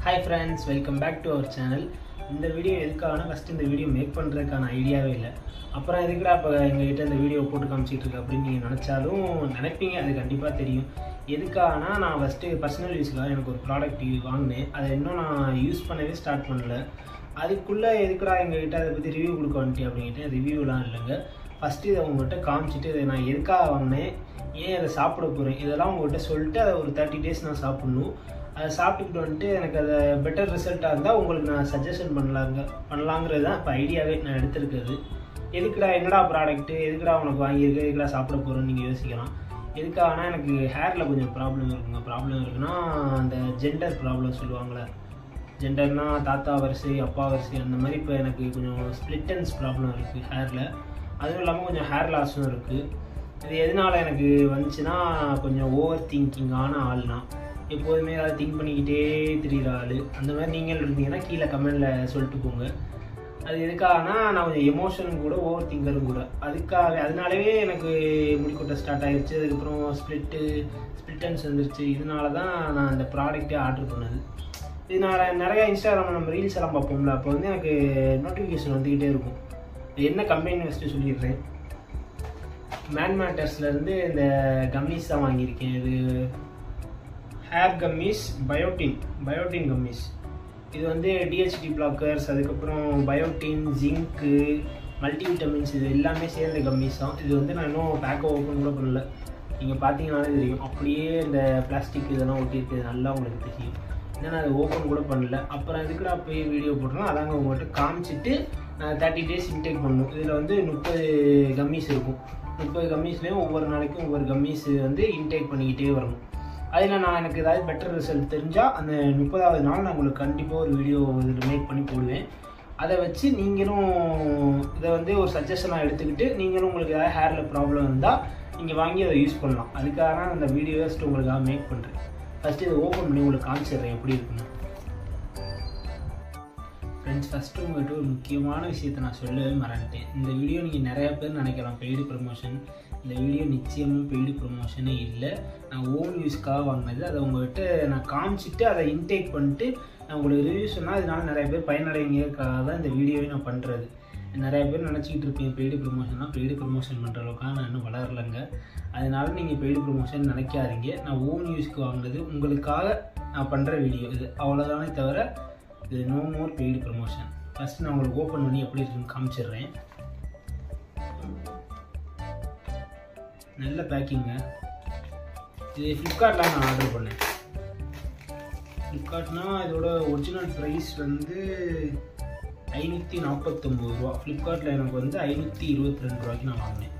Hi friends, welcome back to our channel. இந்த video எதுக்காகனா first இந்த வீடியோ மேக் பண்றதுக்கான ஐடியாவே இல்லை. அப்புறம் எதுக்குடா அப்ப எங்க கிட்ட இந்த வீடியோ போட்டு காமிச்சிட்டு இருக்க அப்படி நீங்க நினைச்சாலும் நினைப்பீங்க, அது கண்டிப்பா தெரியும். எதுக்காகனா நான் ஃபர்ஸ்ட் பர்சனல் யூஸ்க்காக எனக்கு ஒரு ப்ராடக்ட் வாங்கினேன். அதை இன்னும் நான் யூஸ் பண்ணவே ஸ்டார்ட் பண்ணல. அதுக்குள்ள எதுக்குடா எங்க கிட்ட அதை பத்தி ரிவ்யூ கொடுக்க வந்துட்டேன் அப்படின்ட்டு ரிவ்யூலாம் இல்லைங்க. ஃபர்ஸ்ட் இதை உங்கள்கிட்ட காமிச்சிட்டு இதை நான் எதுக்காக வாங்கினேன், ஏன் அதை சாப்பிட போகிறேன், இதெல்லாம் உங்கள்கிட்ட சொல்லிட்டு அதை ஒரு 30 days நான் சாப்பிட்ணும். அதை சாப்பிட்டுக்கிட்டு வந்துட்டு எனக்கு அதை பெட்டர் ரிசல்ட்டாக இருந்தால் உங்களுக்கு நான் சஜஷன் பண்ணலாங்கிறது தான் இப்போ ஐடியாவே நான் எடுத்திருக்கிறது. எதுக்குடா என்னடா ப்ராடக்ட்டு, எதுக்குடா உனக்கு வாங்கியிருக்கு, எதுக்குடா சாப்பிட போகிறோன்னு நீங்கள் யோசிக்கலாம். எதுக்காகனா எனக்கு ஹேரில் கொஞ்சம் ப்ராப்ளம் இருக்குங்க. ப்ராப்ளம் இருக்குன்னா அந்த ஜெண்டர் ப்ராப்ளம் சொல்லுவாங்களே, ஜெண்டர்னால் தாத்தா வரிசை அப்பா வரிசை அந்த மாதிரி. இப்போ எனக்கு கொஞ்சம் ஸ்ப்ளிட்டன்ஸ் ப்ராப்ளம் இருக்குது ஹேரில். அதுவும் இல்லாமல் கொஞ்சம் ஹேர் லாஸும் இருக்குது. இது எதனால் எனக்கு வந்துச்சுன்னா, கொஞ்சம் ஓவர் திங்கிங்கான ஆள்னா, எப்போதுமே அதை திங்க் பண்ணிக்கிட்டே திரிகிற ஆள். அந்த மாதிரி நீங்கள் இருந்தீங்கன்னா கீழே கமெண்டில் சொல்லிட்டு போங்க. அது எதுக்காகனா நான் கொஞ்சம் எமோஷனும் கூட ஓவர் திங்கரும் கூட. அதனாலவே எனக்கு முடிக்கொட்ட ஸ்டார்ட் ஆகிடுச்சு. அதுக்கப்புறம் ஸ்ப்ளிட்டன்ஸ் வந்துருச்சு. இதனால தான் நான் அந்த ப்ராடக்டே ஆர்டர் பண்ணது. இதனால் நிறையா இன்ஸ்டாகிராமில் நம்ம ரீல்ஸ் எல்லாம் பார்ப்போம்ல, அப்போ வந்து எனக்கு நோட்டிஃபிகேஷன் வந்துக்கிட்டே இருக்கும். இது என்ன கம்பெனி ஃபஸ்ட்டு சொல்லிடுறேன். மேன் மேட்டர்ஸ்லேருந்து இந்த கம்மிஸ் தான் வாங்கியிருக்கேன். இது ஹேர் கம்மிஸ், பயோட்டின் கம்மிஸ். இது வந்து டிஹெச்டி பிளாக்கர்ஸ், அதுக்கப்புறம் பயோட்டின், ஜிங்க்கு, மல்டிவிட்டமின்ஸ், இது எல்லாமே சேர்ந்த கம்மிஸ் தான். இது வந்து நான் இன்னும் பேக்கை ஓப்பன் கூட பண்ணல. நீங்கள் பார்த்தீங்கன்னாலே தெரியும், அப்படியே இந்த பிளாஸ்டிக் இதெல்லாம் ஒட்டியிருக்குது, நல்லா உங்களுக்கு தெரியும். ஏன்னா நான் அதை ஓப்பன் கூட பண்ணல. அப்புறம் இதுக்கு நான் போய் வீடியோ போட்டுருவேன். அதாங்க உங்கள்கிட்ட காமிச்சிட்டு நான் 30 days இன்டேக் பண்ணணும். இதில் வந்து 30 கம்மிஸ் இருக்கும். 30 கம்மிஸ்லேயும் ஒவ்வொரு நாளைக்கும் ஒவ்வொரு கம்மிஸ் வந்து இன்டேக் பண்ணிக்கிட்டே வரணும். அதில் நான் எனக்கு ஏதாவது பெட்டர் ரிசல்ட் தெரிஞ்சால் அந்த 30வது நாள் நான் உங்களுக்கு கண்டிப்பாக ஒரு வீடியோ இதில் மேக் பண்ணி போடுவேன். அதை வச்சு நீங்களும் இதை வந்து ஒரு சஜஷனாக எடுத்துக்கிட்டு நீங்களும் உங்களுக்கு ஏதாவது ஹேரில் ப்ராப்ளம் இருந்தால் நீங்கள் வாங்கி அதை யூஸ் பண்ணலாம். அதுக்காக தான் அந்த வீடியோ ஃபஸ்ட்டு உங்களுக்காக மேக் பண்ணுறேன். ஃபஸ்ட்டு இதை ஓப்பன் பண்ணி உங்களுக்கு காமிச்சிடுறேன் எப்படி இருக்குன்னு. ஃப்ரெண்ட்ஸ், ஃபஸ்ட்டு உங்கள்கிட்ட ஒரு முக்கியமான விஷயத்தை நான் சொல்லவே மறந்துட்டேன். இந்த வீடியோ நீங்கள் நிறையா பேர் நினைக்கலாம் பெய்டு ப்ரமோஷன். இந்த வீடியோ நிச்சயமாக பெய்டு ப்ரமோஷனே இல்லை. நான் ஓன் யூஸ்க்காக வாங்கினது. அதை உங்கள்கிட்ட நான் காமிச்சிட்டு அதை இன்டேக் பண்ணிட்டு நான் உங்களுக்கு ரிவ்யூ சொன்னால் இதனால் நிறைய பேர் பயனடைங்கிறதுக்காக தான் இந்த வீடியோவை நான் பண்ணுறது. நிறைய பேர் நினச்சிக்கிட்டு இருப்பேன் பெய்டு ப்ரமோஷன்னா, பெய்டு ப்ரமோஷன் பண்ணுற அளவுக்காக நான் இன்னும் வளரலைங்க. அதனால நீங்கள் பெய்டு ப்ரமோஷன் நினைக்காதீங்க. நான் ஓன் யூஸ்க்கு வாங்கினது, உங்களுக்காக நான் பண்ணுற வீடியோ இது, அவ்வளோதானே தவிர இது no more paid promotion. First நான் உங்களுக்கு ஓப்பன் பண்ணி எப்படி இருக்குன்னு காமிச்சிடுறேன். நல்ல பேக்கிங்க. இது ஃப்ளிப்கார்ட்டில் நான் ஆர்டர் பண்ணேன். ஃப்ளிப்கார்ட்னா இதோட ஒரிஜினல் ப்ரைஸ் வந்து 549 ரூபா. ஃப்ளிப்கார்ட்டில் எனக்கு வந்து 522 ரூபாய்க்கு நான் வாங்கினேன்.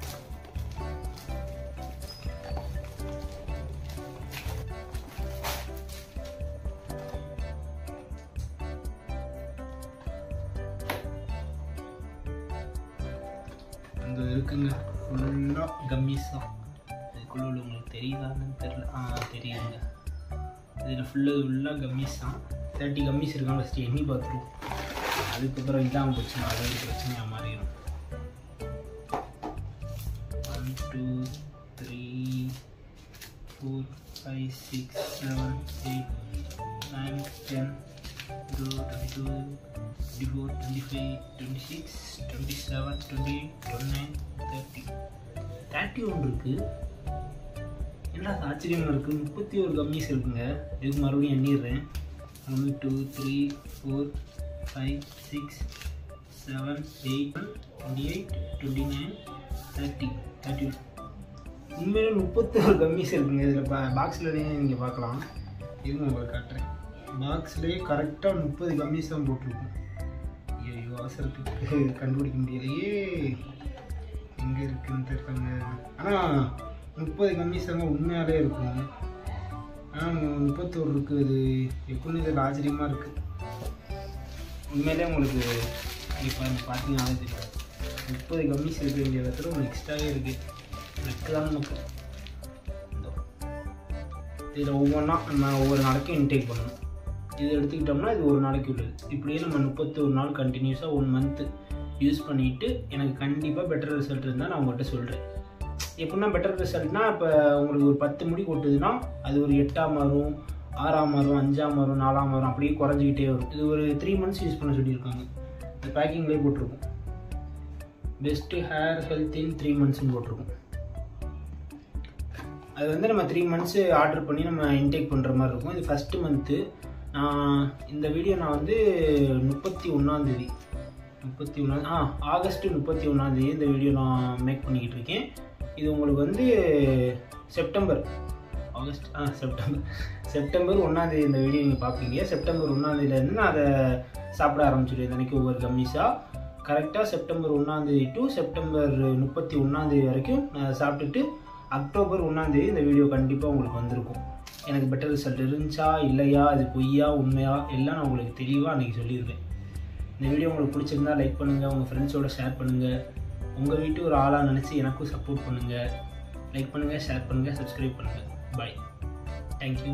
அங்கே இருக்குங்க, ஃபுல்லாக கம்மிஸ் தான். இதுக்குள்ள உங்களுக்கு தெரியுதான்னு தெரியல. தெரியுங்க. இதில் ஃபுல்லாக கம்மிஸ் தான். 30 கம்மிஸ் இருக்காங்க. ஃபஸ்ட்டு எண்ணி பார்த்துருவோம். அதுக்கப்புறம் இல்லாமல் போச்சுன்னா அது ஒரு பிரச்சனையாக மாறிடும். 1 2 3 4 5 6 7 8 9 10 22 24 25 26 27 28 29 30 31 இருக்குது. என்ன ஆச்சரியமாக இருக்குது, 31 கம்மிஸ் இருக்குங்க. இதுக்கு மறுபடியும் எண்ணிடுறேன். 1 2 3 4 5 6 7 8 28 29 30 31. உண்மையிலே 31 கம்மிஸ் இருக்குங்க. இதில் பாக்ஸ்லேயே நீங்கள் பார்க்கலாம். இருங்க உங்களுக்கு காட்டுறேன். பாக்ஸ்லேயே கரெக்டாக 30 கம்மிஸ் தான் போட்டிருக்கும். ஐயோ, அவசரத்துக்கு கண்டுபிடிக்க முடியலையே, எங்கே இருக்குன்னு தெரியுங்க. ஆனால் 30 கம்மிஸ் தாங்க உண்மையாலே இருக்கும். ஆனால் 31 இருக்குது. இது எப்படின்னு இதில் ஆச்சரியமாக இருக்குது. உண்மையிலே உங்களுக்கு இப்போ பார்த்தீங்கன்னாலே தெரியும் 30 கம்மிஸ் இருக்குது. இங்கே இடத்துல ஒன்று எக்ஸ்ட்ராவே இருக்குது. எனக்கு தான் நமக்கு இதில் ஒவ்வொன்றா நம்ம ஒவ்வொரு நாளைக்கும் இன்டேக் பண்ணணும். இது எடுத்துக்கிட்டோம்னா இது ஒரு நாளைக்கு உள்ளது. இப்படியே நம்ம 31 நாள் கண்டினியூஸாக 1 மந்த்து யூஸ் பண்ணிவிட்டு எனக்கு கண்டிப்பாக பெட்டர் ரிசல்ட் இருந்தால் நான் உங்கள்கிட்ட சொல்கிறேன். எப்படின்னா பெட்டர் ரிசல்ட்னா, இப்போ உங்களுக்கு ஒரு 10 முடி கொட்டுதுன்னா அது ஒரு 8ஆக மாறும், 6ஆம் வாரம் 5ஆம் வாரம் 4ஆம் வாரம் அப்படியே குறைஞ்சிக்கிட்டே வரும். இது ஒரு 3 months யூஸ் பண்ண சொல்லியிருக்காங்க. இந்த பேக்கிங்லேயே போட்டிருக்கும் பெஸ்ட்டு ஹேர் ஹெல்த் இன் 3 monthsன்னு போட்டிருக்கும். அது வந்து நம்ம 3 months ஆர்டர் பண்ணி நம்ம இன்டேக் பண்ணுற மாதிரி இருக்கும். இது ஃபஸ்ட்டு மந்த்து. இந்த வீடியோ நான் வந்து 31 ஆகஸ்ட் 31 இந்த வீடியோ நான் மேக் பண்ணிக்கிட்டு இருக்கேன். இது உங்களுக்கு வந்து செப்டம்பர் 1 இந்த வீடியோ நீங்கள் பார்ப்பீங்க. செப்டம்பர் 1 நான் அதை சாப்பிட ஆரம்பிச்சிடுவேன். அன்றைக்கி ஒவ்வொரு கம்மிஸாக கரெக்டாக செப்டம்பர் 1 டு செப்டம்பர் 31 வரைக்கும் நான் சாப்பிட்டுட்டு அக்டோபர் 1 இந்த வீடியோ கண்டிப்பாக உங்களுக்கு வந்திருக்கும். எனக்கு பெட்டர் ரிசல்ட் இருந்துச்சா இல்லையா, அது பொய்யா உண்மையா எல்லாம் நான் உங்களுக்கு தெளிவாக அன்றைக்கி சொல்லியிருக்கேன். இந்த வீடியோ உங்களுக்கு பிடிச்சிருந்தா லைக் பண்ணுங்கள், உங்கள் ஃப்ரெண்ட்ஸோடு ஷேர் பண்ணுங்கள். உங்கள் வீட்டு ஒரு ஆளாக நினச்சி எனக்கும் சப்போர்ட் பண்ணுங்கள். லைக் பண்ணுங்கள், ஷேர் பண்ணுங்கள், சப்ஸ்கிரைப் பண்ணுங்கள். பாய். தேங்க்யூ.